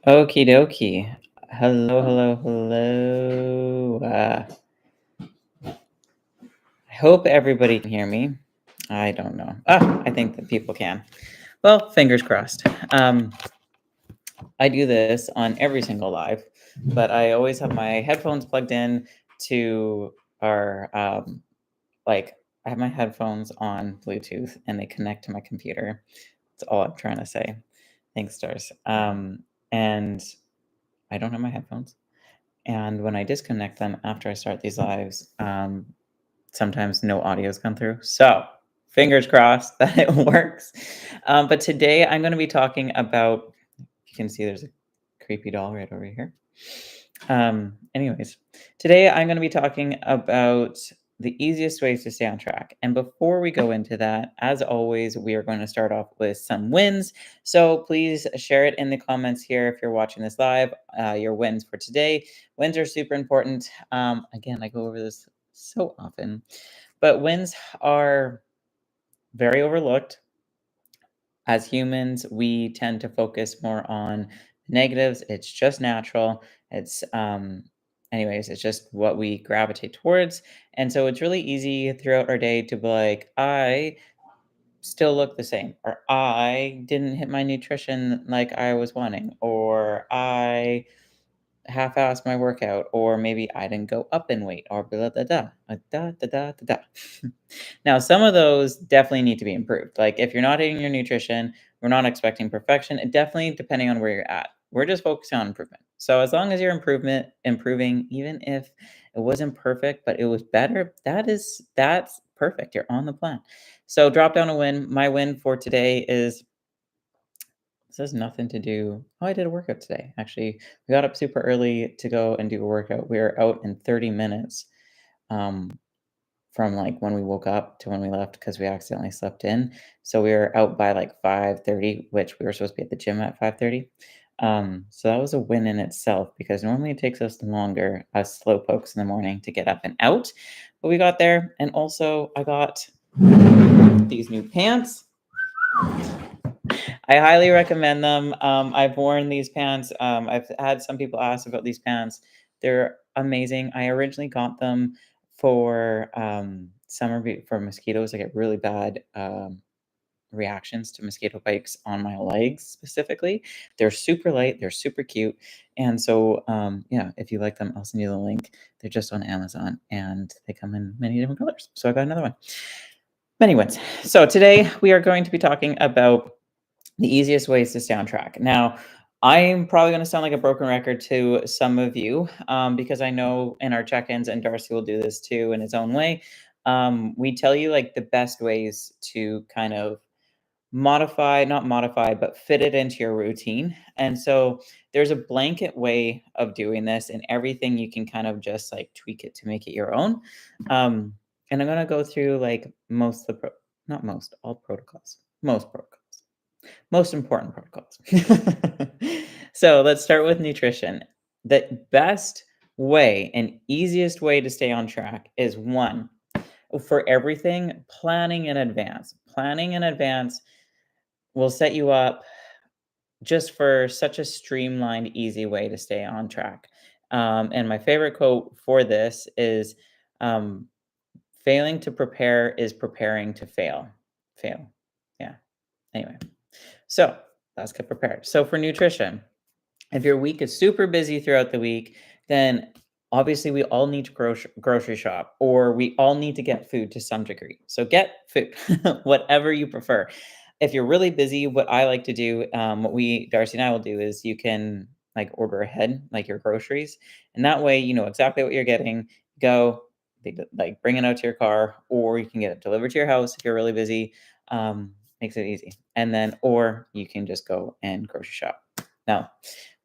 Okie dokie. Hello, hello, hello. I hope everybody can hear me. I don't know. I think that people can. Well, fingers crossed. I do this on every single live, but I always have my headphones plugged in to our, like, I have my headphones on Bluetooth and they connect to my computer. That's all I'm trying to say. Thanks, stars. And I don't have my headphones. And when I disconnect them after I start these lives, sometimes no audios come through. So fingers crossed that it works. But today I'm going to be talking about, you can see there's a creepy doll right over here. Anyways, today I'm going to be talking about the easiest ways to stay on track. And before we go into that, as always, we are going to start off with some wins. So please share it in the comments here if you're watching this live, your wins for today. Wins are super important. Again, I go over this so often, but wins are very overlooked. As humans, we tend to focus more on negatives. It's just natural. It's just what we gravitate towards. And so it's really easy throughout our day to be like, I still look the same, or I didn't hit my nutrition like I was wanting, or I half-assed my workout, or maybe I didn't go up in weight, or blah, blah, blah, da, da, da, da, da. Now, some of those definitely need to be improved. Like if you're not eating your nutrition, we're not expecting perfection. It definitely depending on where you're at. We're just focusing on improvement. So as long as you're improving, even if it wasn't perfect, but it was better, that's perfect. You're on the plan. So drop down a win. My win for today is this has nothing to do. Oh, I did a workout today. Actually, we got up super early to go and do a workout. We were out in 30 minutes. Um, from like when we woke up to when we left because we accidentally slept in. So we were out by like 5:30, which we were supposed to be at the gym at 5:30. So that was a win in itself because normally it takes us longer, us slow pokes in the morning, to get up and out. But we got there, and also I got these new pants. I highly recommend them. I've worn these pants. I've had some people ask about these pants. They're amazing. I originally got them for for mosquitoes. I get really bad reactions to mosquito bites on my legs specifically. They're super light. They're super cute. And so, yeah, if you like them, I'll send you the link. They're just on Amazon and they come in many different colors. So I got another one. Many ones. So today we are going to be talking about the easiest ways to stay on track. Now, I'm probably going to sound like a broken record to some of you because I know in our check ins, and Darcy will do this too in his own way. We tell you like the best ways to kind of not modify, but fit it into your routine. And so there's a blanket way of doing this, and everything you can kind of just like tweak it to make it your own. Um, and I'm going to go through like not most, all protocols, most protocols. Most important protocols. So let's start with nutrition. The best way and easiest way to stay on track is one, for everything, planning in advance. Planning in advance will set you up just for such a streamlined, easy way to stay on track. And my favorite quote for this is um, failing to prepare is preparing to fail. Fail. Yeah. Anyway. So let's get prepared. So for nutrition, if your week is super busy throughout the week, then obviously we all need to grocery shop, or we all need to get food to some degree. So get food, whatever you prefer. If you're really busy, what I like to do, what Darcy and I will do is you can like order ahead, like your groceries. And that way, you know exactly what you're getting. Go, like bring it out to your car, or you can get it delivered to your house if you're really busy. Makes it easy. And then, or you can just go and grocery shop. Now,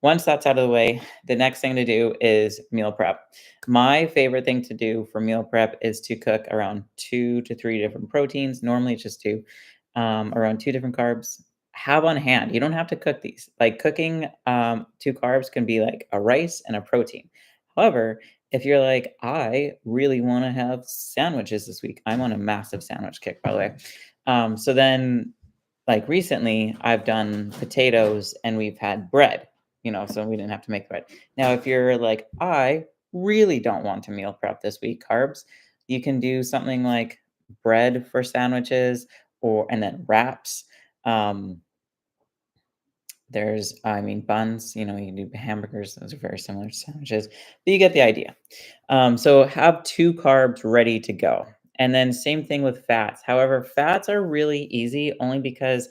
once that's out of the way, the next thing to do is meal prep. My favorite thing to do for meal prep is to cook around 2 to 3 different proteins. Normally, it's just two, around 2 different carbs. Have on hand. You don't have to cook these. Like cooking 2 carbs can be like a rice and a protein. However, if you're like, I really want to have sandwiches this week, I'm on a massive sandwich kick, by the way. So then, like recently, I've done potatoes and we've had bread. so we didn't have to make bread. Now, if you're like, I really don't want to meal prep this week, carbs, you can do something like bread for sandwiches or and then wraps. Um, buns, you can do hamburgers. Those are very similar to sandwiches, but you get the idea. So have two carbs ready to go. And then same thing with fats. However, fats are really easy only because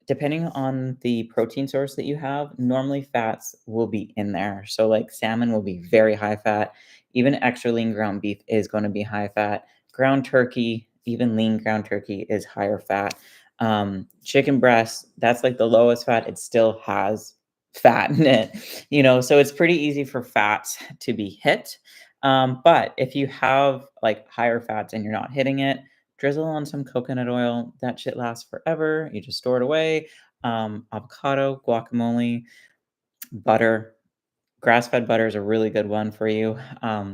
depending on the protein source that you have, normally fats will be in there. So, like salmon will be very high fat. Even extra lean ground beef is going to be high fat. Ground turkey, even lean ground turkey, is higher fat. Chicken breast, that's like the lowest fat. It still has fat in it, so it's pretty easy for fats to be hit. But if you have like higher fats and you're not hitting it, drizzle on some coconut oil. That shit lasts forever. You just store it away. Avocado, guacamole, butter. Grass-fed butter is a really good one for you.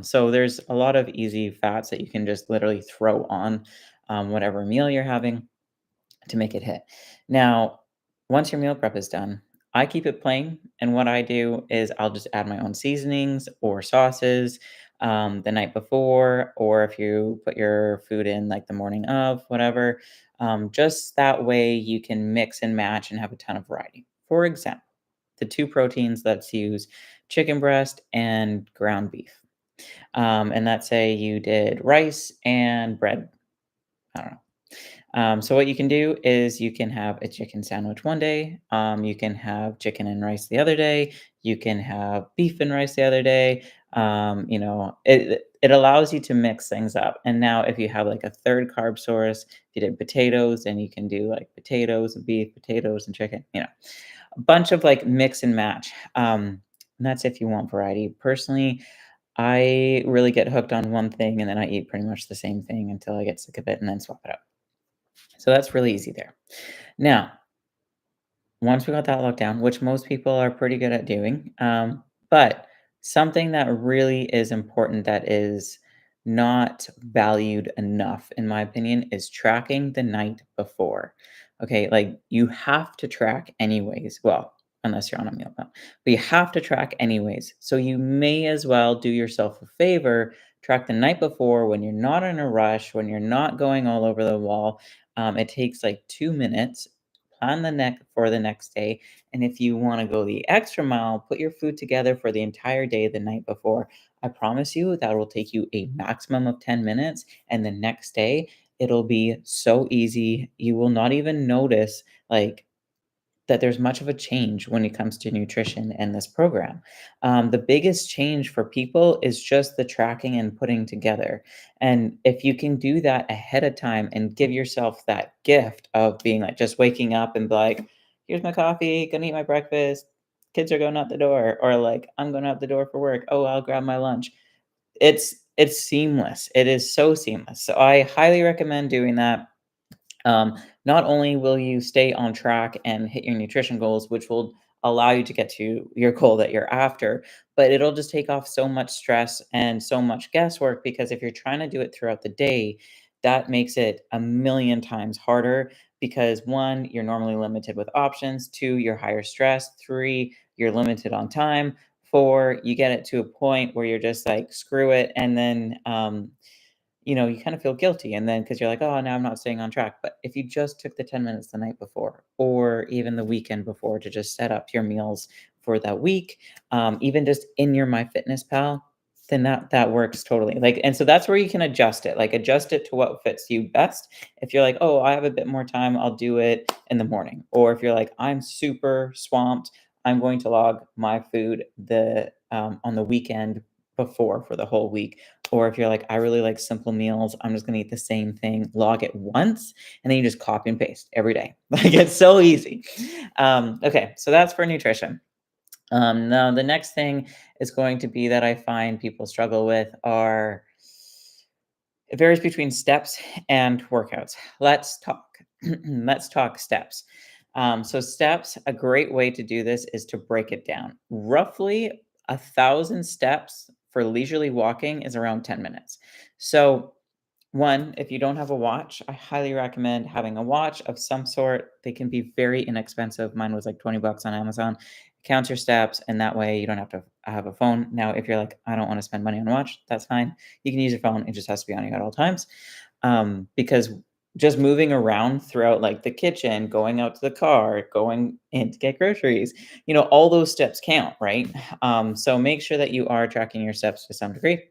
So there's a lot of easy fats that you can just literally throw on whatever meal you're having to make it hit. Now, once your meal prep is done, I keep it plain. And what I do is I'll just add my own seasonings or sauces the night before, or if you put your food in like the morning of, whatever. Just that way you can mix and match and have a ton of variety. For example, the two proteins, let's use chicken breast and ground beef. And let's say you did rice and bread. I don't know. So what you can do is you can have a chicken sandwich one day. You can have chicken and rice the other day. You can have beef and rice the other day. It allows you to mix things up. And now if you have like a third carb source, if you did potatoes, then you can do like potatoes and beef, potatoes and chicken. A bunch of like mix and match. And that's if you want variety. Personally, I really get hooked on one thing and then I eat pretty much the same thing until I get sick of it and then swap it out. So that's really easy there. Now, once we got that locked down, which most people are pretty good at doing, but something that really is important that is not valued enough, in my opinion, is tracking the night before. Okay, like you have to track anyways. Well, unless you're on a meal plan, but you have to track anyways. So you may as well do yourself a favor, track the night before when you're not in a rush, when you're not going all over the wall. It takes like 2 minutes. Plan the neck for the next day. And if you want to go the extra mile, put your food together for the entire day the night before. I promise you that will take you a maximum of 10 minutes. And the next day, it'll be so easy. You will not even notice like that there's much of a change when it comes to nutrition and this program. The biggest change for people is just the tracking and putting together. And if you can do that ahead of time and give yourself that gift of being like just waking up and be like, here's my coffee, gonna eat my breakfast, kids are going out the door, or like I'm going out the door for work. Oh, I'll grab my lunch. It's seamless. It is so seamless. So I highly recommend doing that. Not only will you stay on track and hit your nutrition goals, which will allow you to get to your goal that you're after, but it'll just take off so much stress and so much guesswork because if you're trying to do it throughout the day, that makes it a million times harder because one, you're normally limited with options, two, you're higher stress, three, you're limited on time, four, you get it to a point where you're just like, screw it. And then, you kind of feel guilty. And then because you're like, oh, now I'm not staying on track. But if you just took the 10 minutes the night before or even the weekend before to just set up your meals for that week, even just in your MyFitnessPal, then that works totally. Like, and so that's where you can adjust it, like adjust it to what fits you best. If you're like, oh, I have a bit more time, I'll do it in the morning. Or if you're like, I'm super swamped, I'm going to log my food the on the weekend before for the whole week. Or if you're like, I really like simple meals, I'm just gonna eat the same thing, log it once, and then you just copy and paste every day. Like it's so easy. Okay, so that's for nutrition. Now the next thing is going to be that I find people struggle with are it varies between steps and workouts. Let's talk. Let's talk steps. So steps, a great way to do this is to break it down. Roughly 1,000 steps for leisurely walking is around 10 minutes. So One, if you don't have a watch, I highly recommend having a watch of some sort. They can be very inexpensive. Mine was like 20 bucks on Amazon. Count your steps, and that way you don't have to have a phone. Now, if you're like, I don't want to spend money on a watch, that's fine. You can use your phone. It just has to be on you at all times. Because just moving around throughout like the kitchen, going out to the car, going in to get groceries, all those steps count, right? So make sure that you are tracking your steps to some degree.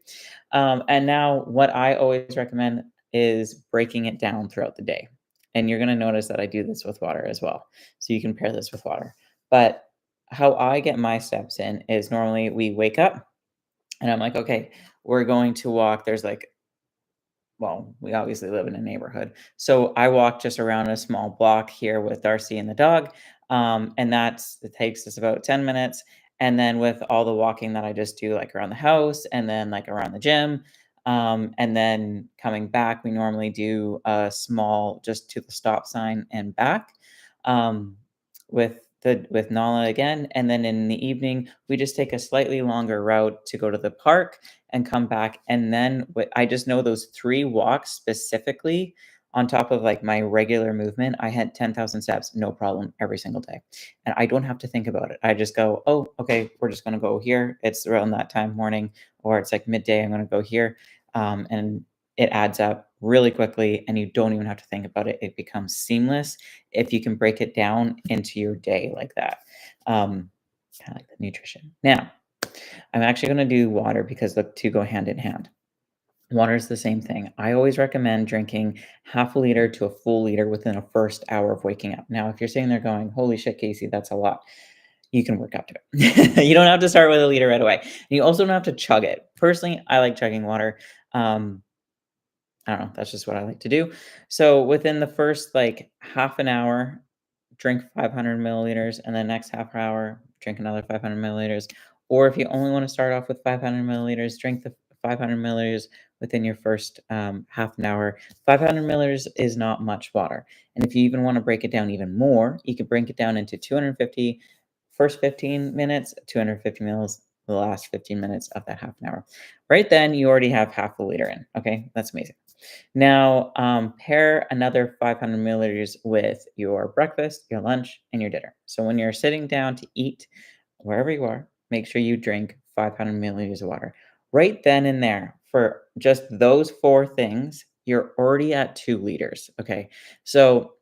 And now, what I always recommend is breaking it down throughout the day. And you're going to notice that I do this with water as well. So you can pair this with water. But how I get my steps in is normally we wake up and I'm like, okay, we're going to walk. There's like, well, we obviously live in a neighborhood. So I walk just around a small block here with Darcy and the dog. And it takes us about 10 minutes. And then with all the walking that I just do, like around the house and then like around the gym, and then coming back, we normally do a small just to the stop sign and back, um, with Nala again. And then in the evening, we just take a slightly longer route to go to the park and come back. And then I just know those 3 walks specifically on top of like my regular movement, I had 10,000 steps, no problem every single day. And I don't have to think about it. I just go, oh, okay, we're just going to go here. It's around that time morning, or it's like midday. I'm going to go here. And it adds up really quickly and you don't even have to think about it. It becomes seamless if you can break it down into your day like that. Kind of like the nutrition. Now, I'm actually gonna do water because the 2 go hand in hand. Water is the same thing. I always recommend drinking half a liter to a full liter within a first hour of waking up. Now, if you're sitting there going, "Holy shit, Casey, that's a lot," you can work up to it. You don't have to start with a liter right away. And you also don't have to chug it. Personally, I like chugging water. Um, I don't know, that's just what I like to do. So within the first, like, half an hour, drink 500 milliliters, and the next half hour, drink another 500 milliliters. Or if you only want to start off with 500 milliliters, drink the 500 milliliters within your first half an hour. 500 milliliters is not much water. And if you even want to break it down even more, you could break it down into 250 first 15 minutes, 250 mils the last 15 minutes of that half an hour. Right then, you already have half a liter in. Okay, that's amazing. Now, pair another 500 milliliters with your breakfast, your lunch, and your dinner. So when you're sitting down to eat, wherever you are, make sure you drink 500 milliliters of water. Right then and there, for just those 4 things, you're already at 2 liters. Okay. So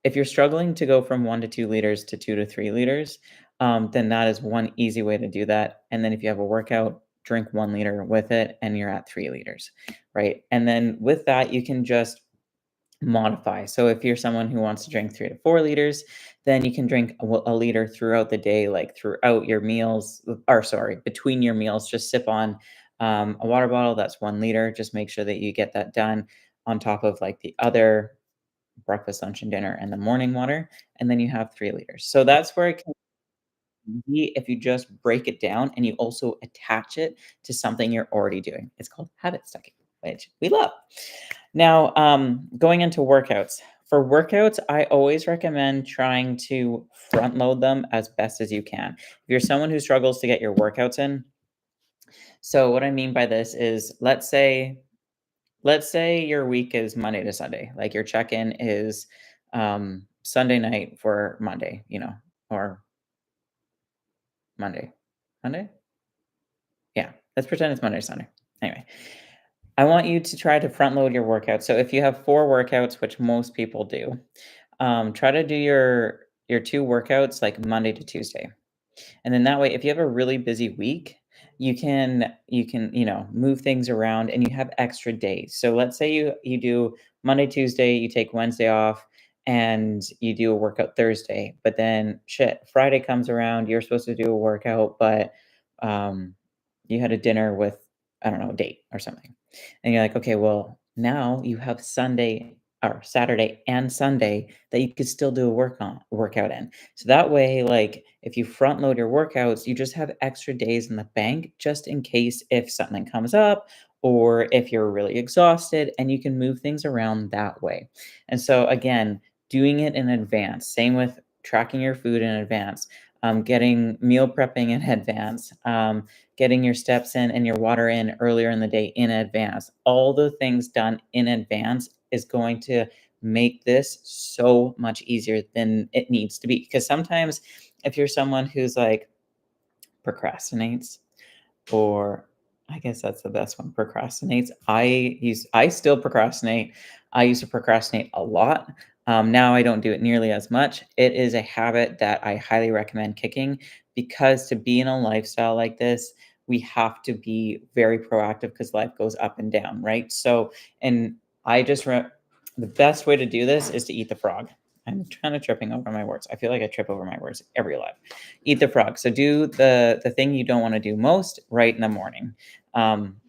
if you're struggling to go from 1 to 2 liters to 2 to 3 liters, then that is one easy way to do that. And then if you have a workout, drink 1 liter with it, and you're at 3 liters, right? And then with that, you can just modify. So if you're someone who wants to drink 3 to 4 liters, then you can drink a liter throughout the day, like throughout your meals, or sorry, between your meals. Just sip on a water bottle. That's 1 liter. Just make sure that you get that done on top of like the other breakfast, lunch, and dinner, and the morning water, and then you have 3 liters. So that's where it can be if you just break it down and you also attach it to something you're already doing. It's called habit stacking, which we love. Now, going into workouts. For workouts, I always recommend trying to front load them as best as you can. If you're someone who struggles to get your workouts in, so what I mean by this is let's say your week is Monday to Sunday. Like your check-in is Sunday night for Monday, or Monday. Monday? Yeah. Let's pretend it's Monday to Sunday. Anyway, I want you to try to front load your workouts. So if you have 4 workouts, which most people do, try to do your 2 workouts like Monday to Tuesday. And then that way, if you have a really busy week, you can move things around and you have extra days. So let's say you do Monday, Tuesday, you take Wednesday off and you do a workout Thursday, but then shit, Friday comes around, you're supposed to do a workout, but um you had a dinner with, I don't know, a date or something. And you're like, okay, well, now you have Sunday or Saturday and Sunday that you could still do a workout in. So that way, like if you front load your workouts, you just have extra days in the bank just in case if something comes up or if you're really exhausted, and you can move things around that way. And so again, doing it in advance, same with tracking your food in advance. getting meal prepping in advance, getting your steps in and your water in earlier in the day in advance. All the things done in advance is going to make this so much easier than it needs to be. Because sometimes if you're someone who's like procrastinates, or I guess that's the best one, procrastinates. I still procrastinate. I used to procrastinate a lot. Now I don't do it nearly as much. It is a habit that I highly recommend kicking, because to be in a lifestyle like this, we have to be very proactive because life goes up and down, right? So, and I just the best way to do this is to eat the frog. I'm kind of tripping over my words. I feel like I trip over my words every life. Eat the frog. So do the thing you don't want to do most right in the morning. Um,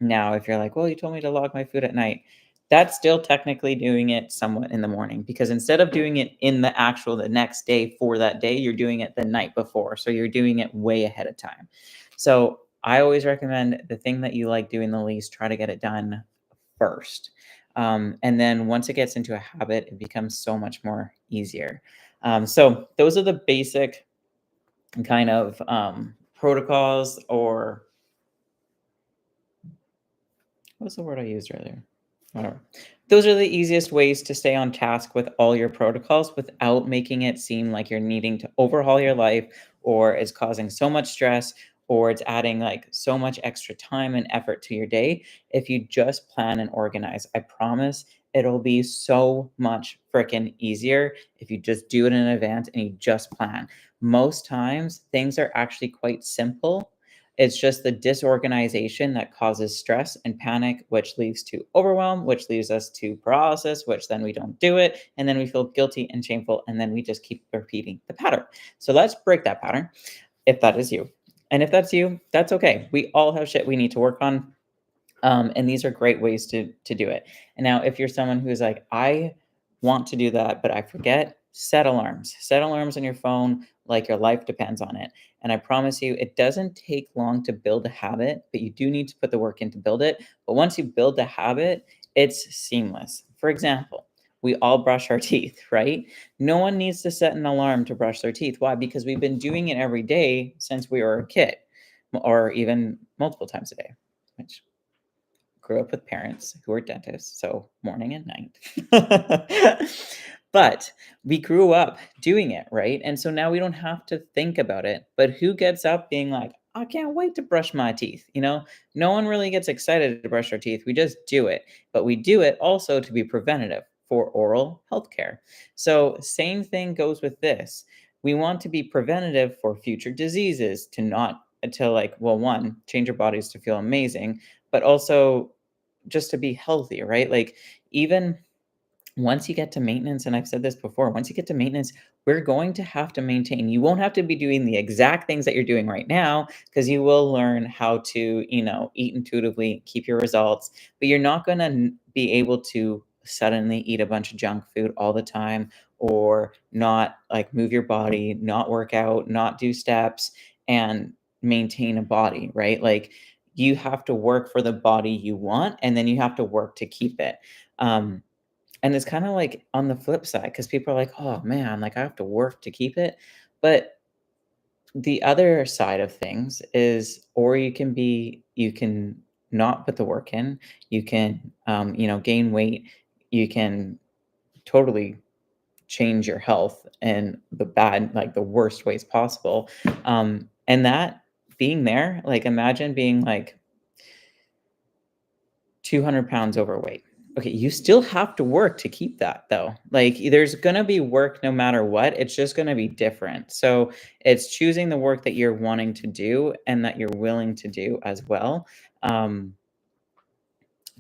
Now, if you're like, well, you told me to log my food at night, that's still technically doing it somewhat in the morning, because instead of doing it in the next day for that day, you're doing it the night before. So you're doing it way ahead of time. So I always recommend the thing that you like doing the least, try to get it done first. And then once it gets into a habit, it becomes so much more easier. So those are the basic kind of protocols, or what was the word I used earlier? Whatever. Those are the easiest ways to stay on task with all your protocols without making it seem like you're needing to overhaul your life, or it's causing so much stress, or it's adding like so much extra time and effort to your day. If you just plan and organize, I promise it'll be so much freaking easier if you just do it in advance and you just plan. Most times, things are actually quite simple. It's just the disorganization that causes stress and panic, which leads to overwhelm, which leads us to paralysis, which then we don't do it. And then we feel guilty and shameful. And then we just keep repeating the pattern. So let's break that pattern if that is you. And if that's you, that's okay. We all have shit we need to work on. And these are great ways to do it. And now, if you're someone who's like, I want to do that, but I forget, set alarms. Set alarms on your phone like your life depends on it. And I promise you, it doesn't take long to build a habit, but you do need to put the work in to build it. But once you build the habit, it's seamless. For example, we all brush our teeth, right? No one needs to set an alarm to brush their teeth. Why? Because we've been doing it every day since we were a kid, or even multiple times a day, which grew up with parents who were dentists, so morning and night. But we grew up doing it, right? And so now we don't have to think about it. But who gets up being like, I can't wait to brush my teeth? No one really gets excited to brush our teeth. We just do it. But we do it also to be preventative for oral health care. So, same thing goes with this. We want to be preventative for future diseases, to not, to like, well, one, change our bodies to feel amazing, but also just to be healthy, right? Like, even once you get to maintenance, and I've said this before, once you get to maintenance, we're going to have to maintain. You won't have to be doing the exact things that you're doing right now, because you will learn how to, eat intuitively, keep your results, but you're not going to be able to suddenly eat a bunch of junk food all the time, or not like move your body, not work out, not do steps, and maintain a body, right? Like, you have to work for the body you want, and then you have to work to keep it. Um, and it's kinda like on the flip side, because people are like, "Oh, man, like, I have to work to keep it." But the other side of things is, or you can not put the work in, you can, gain weight, you can totally change your health in the bad, like, the worst ways possible. And that being there, like, imagine being, like, 200 pounds overweight. Okay, you still have to work to keep that though. Like, there's gonna be work no matter what. It's just gonna be different. So it's choosing the work that you're wanting to do and that you're willing to do as well, um,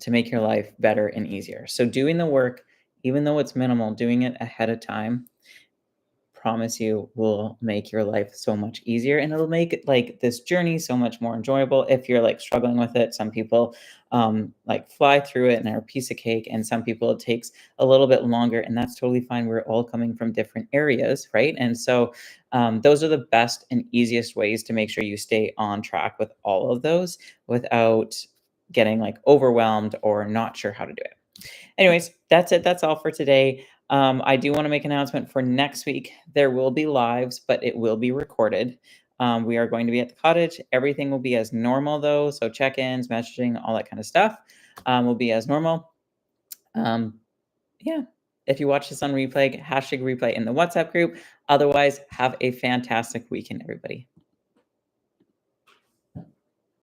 to make your life better and easier. So doing the work, even though it's minimal, doing it ahead of time, promise you, will make your life so much easier, and it'll make like this journey so much more enjoyable. If you're like struggling with it, some people like fly through it and are a piece of cake, and some people it takes a little bit longer, and that's totally fine. We're all coming from different areas, right? And so those are the best and easiest ways to make sure you stay on track with all of those without getting like overwhelmed or not sure how to do it. Anyways, that's it. That's all for today. I do want to make an announcement for next week. There will be lives, but it will be recorded. We are going to be at the cottage. Everything will be as normal, though. So check ins, messaging, all that kind of stuff will be as normal. Um, yeah. If you watch this on replay, hashtag replay in the WhatsApp group. Otherwise, have a fantastic weekend, everybody.